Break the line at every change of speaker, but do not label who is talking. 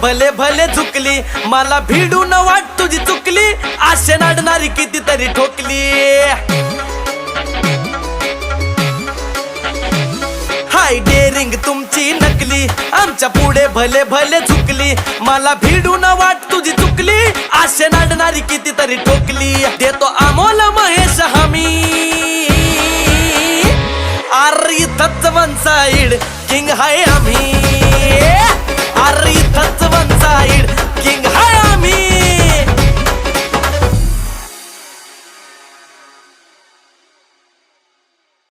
भले भले झुकली, मला भिडून वाट तुझी चुकली, आशे नाडणारी कितीतरी ठोकली। हाय डेअरिंग तुमची नकली, आमच्या पुढे भले भले झुकली, मला भिडून वाट तुझी चुकली, आशे नाडणारी कितीतरी ठोकली। देतो अमोल महेश हमी, अरे इथंच वन साइड किंग हाय आम्ही, अरे इथंच वन साइड